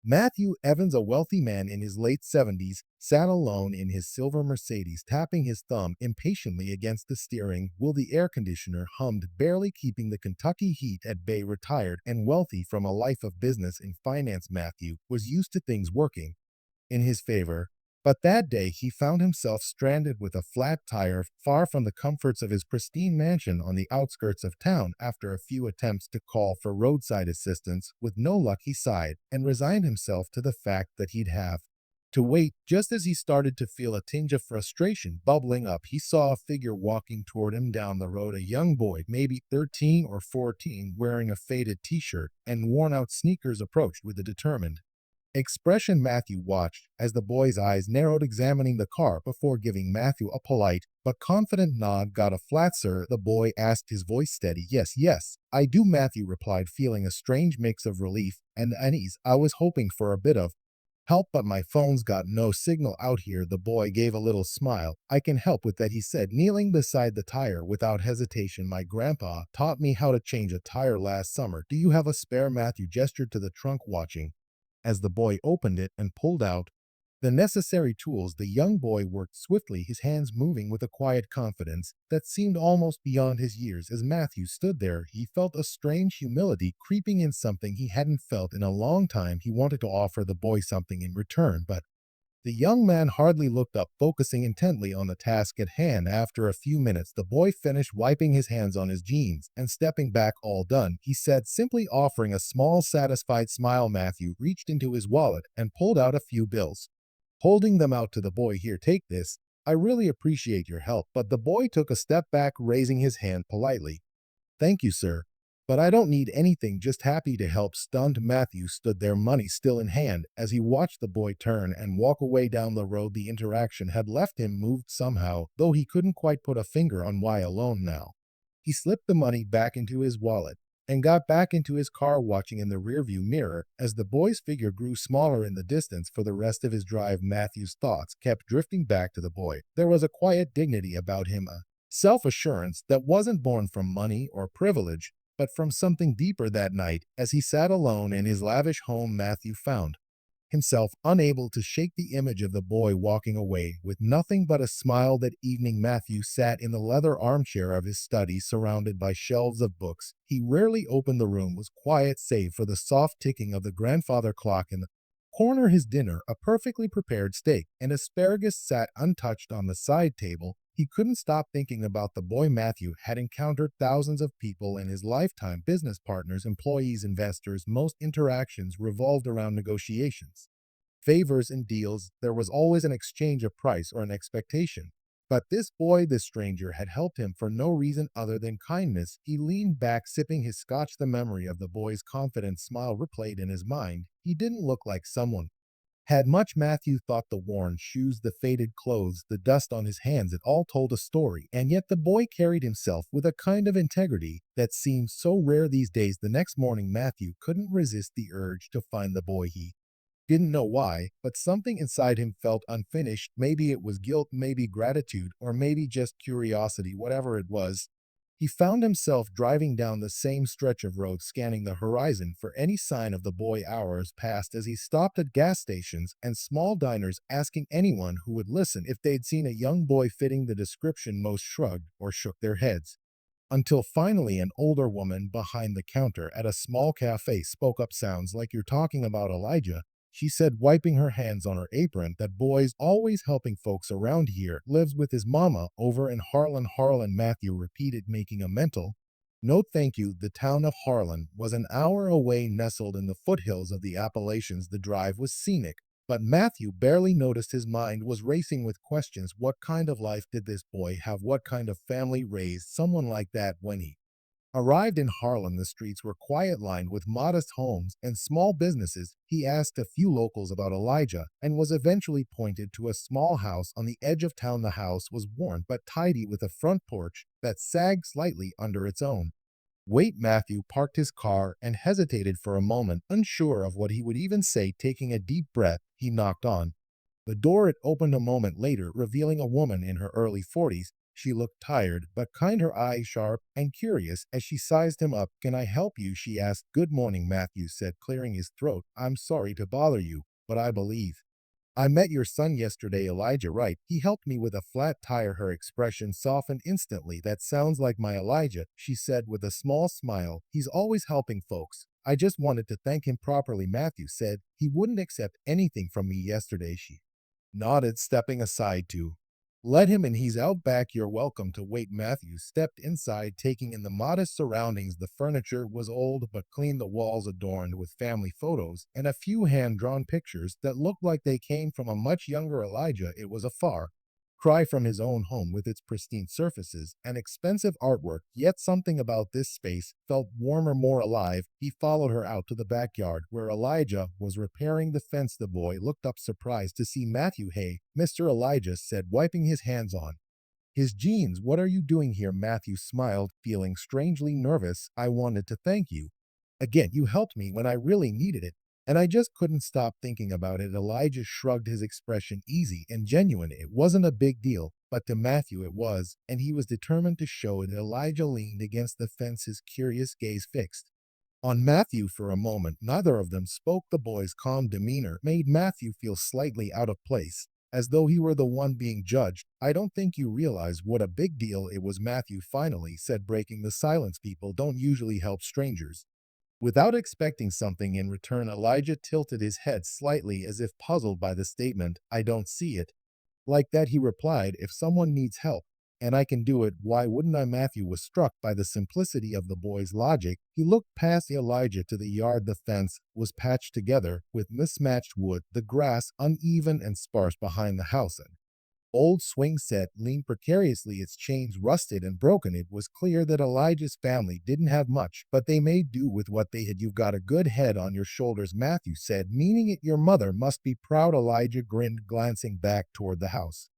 Matthew Evans, a wealthy man in his late 70s, sat alone in his silver Mercedes, tapping his thumb impatiently against the steering wheel. The air conditioner hummed, barely keeping the Kentucky heat at bay. Retired and wealthy from a life of business and finance, Matthew was used to things working in his favor. But that day he found himself stranded with a flat tire, far from the comforts of his pristine mansion on the outskirts of town. After a few attempts to call for roadside assistance, with no luck, he sighed and resigned himself to the fact that he'd have to wait. Just as he started to feel a tinge of frustration bubbling up, he saw a figure walking toward him down the road. A young boy, maybe 13 or 14, wearing a faded t-shirt and worn-out sneakers, approached with a determined expression. Matthew watched as the boy's eyes narrowed, examining the car before giving Matthew a polite but confident nod. "Got a flat, sir?" the boy asked, his voice steady. Yes, I do," Matthew replied, feeling a strange mix of relief and unease. "I was hoping for a bit of help, but my phone's got no signal out here." The boy gave a little smile. "I can help with that," he said, kneeling beside the tire without hesitation. "My grandpa taught me how to change a tire last summer. Do you have a spare?" Matthew gestured to the trunk, watching as the boy opened it and pulled out the necessary tools. The young boy worked swiftly, his hands moving with a quiet confidence that seemed almost beyond his years. As Matthew stood there, he felt a strange humility creeping in, something he hadn't felt in a long time. He wanted to offer the boy something in return, but the young man hardly looked up, focusing intently on the task at hand. After a few minutes, the boy finished, wiping his hands on his jeans and stepping back. "All done," he said, simply offering a small, satisfied smile. Matthew reached into his wallet and pulled out a few bills, holding them out to the boy. "Here, take this. I really appreciate your help." But the boy took a step back, raising his hand politely. "Thank you, sir, but I don't need anything, just happy to help." Stunned, Matthew stood there, money still in hand, as he watched the boy turn and walk away down the road. The interaction had left him moved somehow, though he couldn't quite put a finger on why. Alone now, he slipped the money back into his wallet and got back into his car, watching in the rearview mirror as the boy's figure grew smaller in the distance. For the rest of his drive, Matthew's thoughts kept drifting back to the boy. There was a quiet dignity about him, a self-assurance that wasn't born from money or privilege, but from something deeper. That night, as he sat alone in his lavish home, Matthew found himself unable to shake the image of the boy walking away with nothing but a smile. That evening, Matthew sat in the leather armchair of his study, surrounded by shelves of books. He rarely opened. The room was quiet, save for the soft ticking of the grandfather clock in the corner. His dinner, a perfectly prepared steak and asparagus, sat untouched on the side table. He couldn't stop thinking about the boy. Matthew had encountered thousands of people in his lifetime: business partners, employees, investors. Most interactions revolved around negotiations, favors, and deals. There was always an exchange of price or an expectation. But this boy, this stranger, had helped him for no reason other than kindness. He leaned back, sipping his scotch. The memory of the boy's confident smile replayed in his mind. He didn't look like someone had much. Matthew thought the worn shoes, the faded clothes, the dust on his hands, it all told a story. And yet the boy carried himself with a kind of integrity that seemed so rare these days. The next morning, Matthew couldn't resist the urge to find the boy. He didn't know why, but something inside him felt unfinished. Maybe it was guilt, maybe gratitude, or maybe just curiosity. Whatever it was, he found himself driving down the same stretch of road, scanning the horizon for any sign of the boy. Hours passed as he stopped at gas stations and small diners, asking anyone who would listen if they'd seen a young boy fitting the description. Most shrugged or shook their heads, until finally an older woman behind the counter at a small cafe spoke up. "Sounds like you're talking about Elijah," she said, wiping her hands on her apron. "That boy's always helping folks around here. Lives with his mama over in Harlan." "Harlan," Matthew repeated, making a mental note. "Thank you." The town of Harlan was an hour away, nestled in the foothills of the Appalachians. The drive was scenic, but Matthew barely noticed. His mind was racing with questions. What kind of life did this boy have? What kind of family raised someone like that? When he arrived in Harlem, the streets were quiet, lined with modest homes and small businesses. He asked a few locals about Elijah and was eventually pointed to a small house on the edge of town. The house was worn but tidy, with a front porch that sagged slightly under its own weight. Matthew parked his car and hesitated for a moment, unsure of what he would even say. Taking a deep breath, he knocked on the door. It opened a moment later, revealing a woman in her early 40s. She looked tired, but kind, her eyes sharp and curious as she sized him up. "Can I help you?" she asked. "Good morning," Matthew said, clearing his throat. "I'm sorry to bother you, but I believe I met your son yesterday, Elijah, right? He helped me with a flat tire." Her expression softened instantly. "That sounds like my Elijah," she said with a small smile. "He's always helping folks. I just wanted to thank him properly," Matthew said. "He wouldn't accept anything from me yesterday." She nodded, stepping aside to let him in. "He's out back. You're welcome to wait." Matthew stepped inside, taking in the modest surroundings. The furniture was old but clean, the walls adorned with family photos and a few hand-drawn pictures that looked like they came from a much younger Elijah. It was a far cry from his own home with its pristine surfaces and expensive artwork, yet something about this space felt warmer, more alive. He followed her out to the backyard where Elijah was repairing the fence. The boy looked up surprised to see Matthew. "Hey, Mr. Elijah," said, wiping his hands on his jeans. "What are you doing here?" Matthew smiled, feeling strangely nervous. "I wanted to thank you. Again, you helped me when I really needed it, and I just couldn't stop thinking about it." Elijah shrugged, his expression easy and genuine. It wasn't a big deal, but to Matthew it was, and he was determined to show it. Elijah leaned against the fence, his curious gaze fixed on Matthew for a moment. Neither of them spoke. The boy's calm demeanor made Matthew feel slightly out of place, as though he were the one being judged. "I don't think you realize what a big deal it was," Matthew finally said, breaking the silence. "People don't usually help strangers without expecting something in return." Elijah tilted his head slightly as if puzzled by the statement. "I don't see it like that," he replied. "If someone needs help and I can do it, why wouldn't I?" Matthew was struck by the simplicity of the boy's logic. He looked past Elijah to the yard. The fence was patched together with mismatched wood, the grass uneven and sparse behind the house. An old swing set leaned precariously, its chains rusted and broken. It was clear that Elijah's family didn't have much, but they made do with what they had. "You've got a good head on your shoulders," Matthew said, meaning it. "Your mother must be proud." Elijah grinned, glancing back toward the house.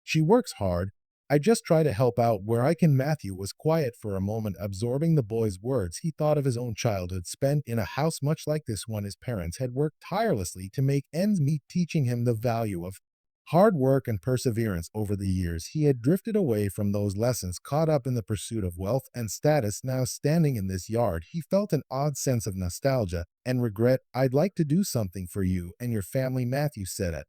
"She works hard. I just try to help out where I can." Matthew was quiet for a moment, absorbing the boy's words. He thought of his own childhood spent in a house much like this one. His parents had worked tirelessly to make ends meet, teaching him the value of hard work and perseverance. Over the years, he had drifted away from those lessons, caught up in the pursuit of wealth and status. Now, standing in this yard, he felt an odd sense of nostalgia and regret. "I'd like to do something for you and your family," Matthew said at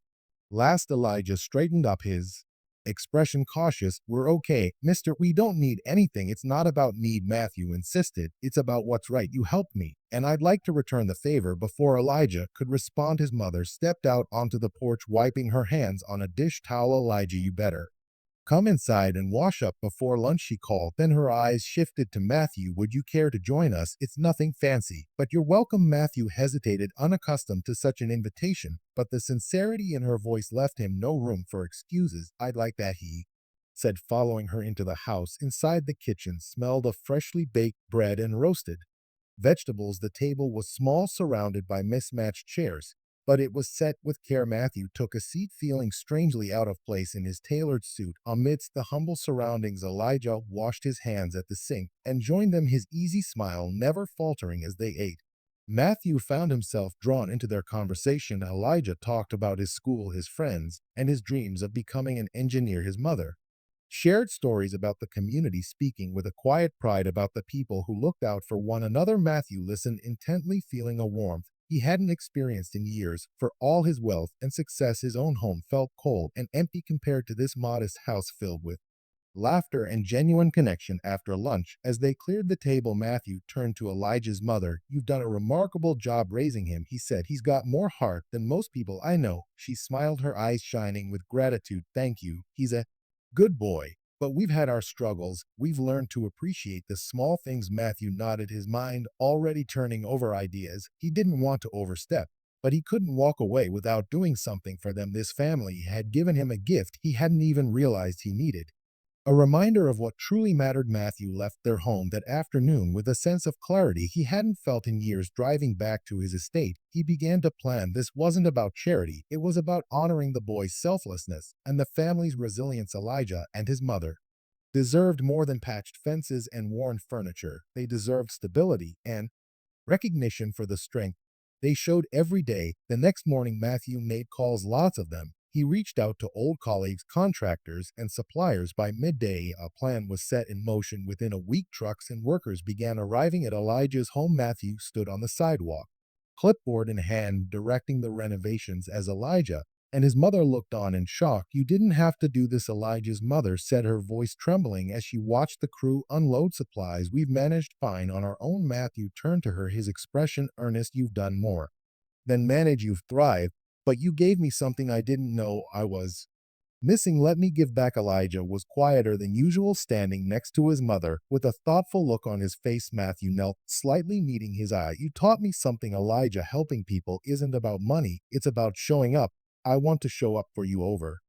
last. Elijah straightened up, his expression cautious. "We're okay, mister. We don't need anything." "It's not about need," Matthew insisted. "It's about what's right. You helped me, and I'd like to return the favor." Before Elijah could respond, his mother stepped out onto the porch, wiping her hands on a dish towel. "Elijah, you better come inside and wash up before lunch," she called. Then her eyes shifted to Matthew. "Would you care to join us? It's nothing fancy, but you're welcome." Matthew hesitated, unaccustomed to such an invitation, but the sincerity in her voice left him no room for excuses. "I'd like that," he said, following her into the house. Inside, the kitchen smelled of freshly baked bread and roasted vegetables. The table was small, surrounded by mismatched chairs, but it was set with care. Matthew took a seat, feeling strangely out of place in his tailored suit. Amidst the humble surroundings, Elijah washed his hands at the sink and joined them, his easy smile never faltering as they ate. Matthew found himself drawn into their conversation. Elijah talked about his school, his friends, and his dreams of becoming an engineer. His mother shared stories about the community, speaking with a quiet pride about the people who looked out for one another. Matthew listened intently, feeling a warmth he hadn't experienced in years. For all his wealth and success, his own home felt cold and empty compared to this modest house filled with laughter and genuine connection. After lunch, as they cleared the table, Matthew turned to Elijah's mother. "You've done a remarkable job raising him," he said. "He's got more heart than most people I know." She smiled, her eyes shining with gratitude. "Thank you. He's a good boy. But we've had our struggles. We've learned to appreciate the small things." Matthew nodded, his mind already turning over ideas. He didn't want to overstep, but he couldn't walk away without doing something for them. This family had given him a gift he hadn't even realized he needed. A reminder of what truly mattered. Matthew left their home that afternoon with a sense of clarity he hadn't felt in years. Driving back to his estate, he began to plan. This wasn't about charity, it was about honoring the boy's selflessness and the family's resilience. Elijah and his mother deserved more than patched fences and worn furniture. They deserved stability and recognition for the strength they showed every day. The next morning, Matthew made calls, lots of them. He reached out to old colleagues, contractors, and suppliers. By midday, a plan was set in motion. Within a week, trucks and workers began arriving at Elijah's home. Matthew stood on the sidewalk, clipboard in hand, directing the renovations as Elijah and his mother looked on in shock. "You didn't have to do this," Elijah's mother said, her voice trembling as she watched the crew unload supplies. "We've managed fine on our own." Matthew turned to her, his expression earnest. "You've done more than manage, you've thrived, but you gave me something I didn't know I was missing. Let me give back." Elijah was quieter than usual, standing next to his mother. With a thoughtful look on his face, Matthew knelt, slightly meeting his eye. "You taught me something, Elijah. Helping people isn't about money, it's about showing up. I want to show up for you." Over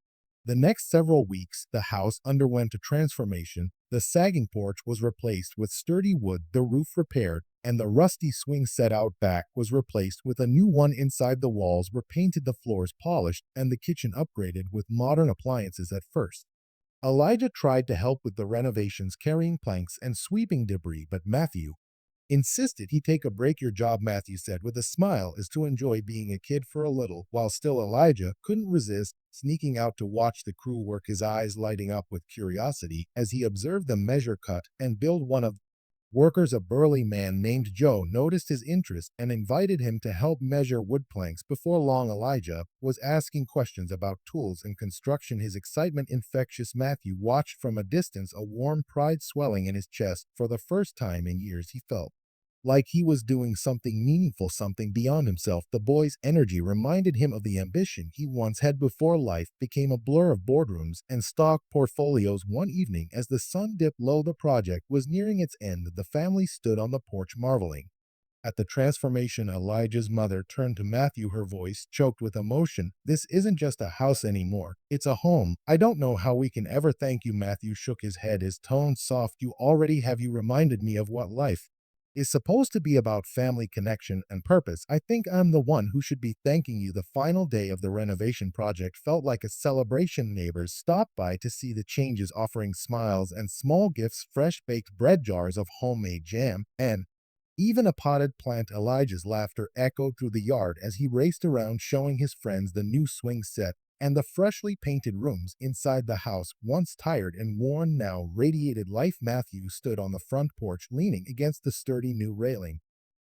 the next several weeks, the house underwent a transformation. The sagging porch was replaced with sturdy wood, the roof repaired, and the rusty swing set out back was replaced with a new one. Inside, the walls were painted, the floors polished, and the kitchen upgraded with modern appliances. At first, Elijah tried to help with the renovations, carrying planks and sweeping debris, but Matthew insisted he take a break. "Your job," Matthew said with a smile, "is to enjoy being a kid for a little." While still, Elijah couldn't resist sneaking out to watch the crew work, his eyes lighting up with curiosity as he observed them measure, cut, and build. One of workers, a burly man named Joe, noticed his interest and invited him to help measure wood planks. Before long, Elijah was asking questions about tools and construction, his excitement infectious. Matthew watched from a distance, a warm pride swelling in his chest. For the first time in years, he felt like he was doing something meaningful, something beyond himself. The boy's energy reminded him of the ambition he once had before life became a blur of boardrooms and stock portfolios. One evening, as the sun dipped low, the project was nearing its end. The family stood on the porch marveling at the transformation. Elijah's mother turned to Matthew, her voice choked with emotion. "This isn't just a house anymore. It's a home. I don't know how we can ever thank you." Matthew shook his head, his tone soft. "You already have. You reminded me of what life is supposed to be about: family, connection, and purpose. I think I'm the one who should be thanking you." The final day of the renovation project felt like a celebration. Neighbors stopped by to see the changes, offering smiles and small gifts, fresh baked bread, jars of homemade jam, and even a potted plant. Elijah's laughter echoed through the yard as he raced around showing his friends the new swing set and the freshly painted rooms inside. The house, once tired and worn, now radiated life. Matthew stood on the front porch, leaning against the sturdy new railing,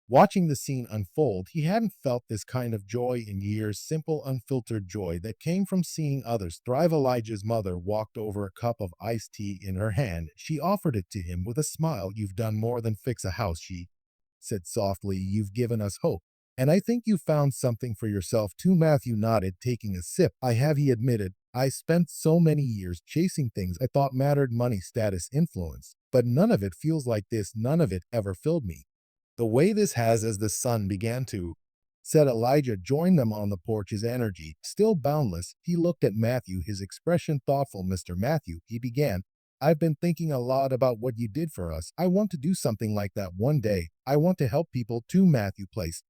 watching the scene unfold. He hadn't felt this kind of joy in years, simple, unfiltered joy that came from seeing others thrive. Elijah's mother walked over, a cup of iced tea in her hand. She offered it to him with a smile. "You've done more than fix a house," she said softly. "You've given us hope. And I think you found something for yourself too." Matthew nodded, taking a sip. "I have," he admitted. "I spent so many years chasing things I thought mattered: money, status, influence. But none of it feels like this. None of it ever filled me the way this has." As the sun began to set, Elijah joined them on the porch, his energy still boundless. He looked at Matthew, his expression thoughtful. "Mr. Matthew," he began, "I've been thinking a lot about what you did for us. I want to do something like that one day. I want to help people too." Matthew placed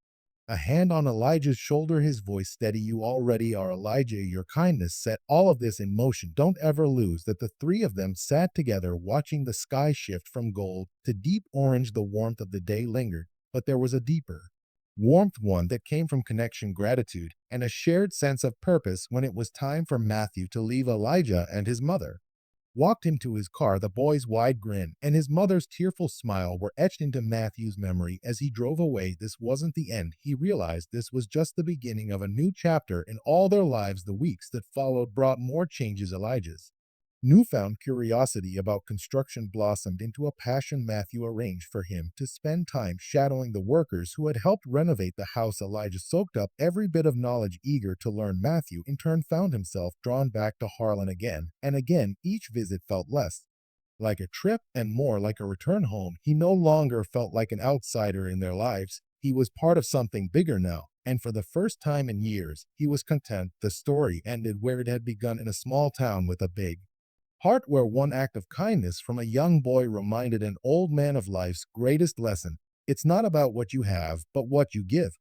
a hand on Elijah's shoulder, his voice steady. "You already are, Elijah. Your kindness set all of this in motion. Don't ever lose that." The three of them sat together, watching the sky shift from gold to deep orange. The warmth of the day lingered, but there was a deeper warmth, one that came from connection, gratitude, and a shared sense of purpose. When it was time for Matthew to leave, Elijah and his mother walked him to his car. The boy's wide grin and his mother's tearful smile were etched into Matthew's memory as he drove away. This wasn't the end. He realized this was just the beginning of a new chapter in all their lives. The weeks that followed brought more changes. Elijah's newfound curiosity about construction blossomed into a passion. Matthew arranged for him to spend time shadowing the workers who had helped renovate the house. Elijah soaked up every bit of knowledge, eager to learn. Matthew, in turn, found himself drawn back to Harlan again and again. Each visit felt less like a trip and more like a return home. He no longer felt like an outsider in their lives. He was part of something bigger now. And for the first time in years, he was content. The story ended where it had begun, in a small town with a big heart, where one act of kindness from a young boy reminded an old man of life's greatest lesson: it's not about what you have, but what you give.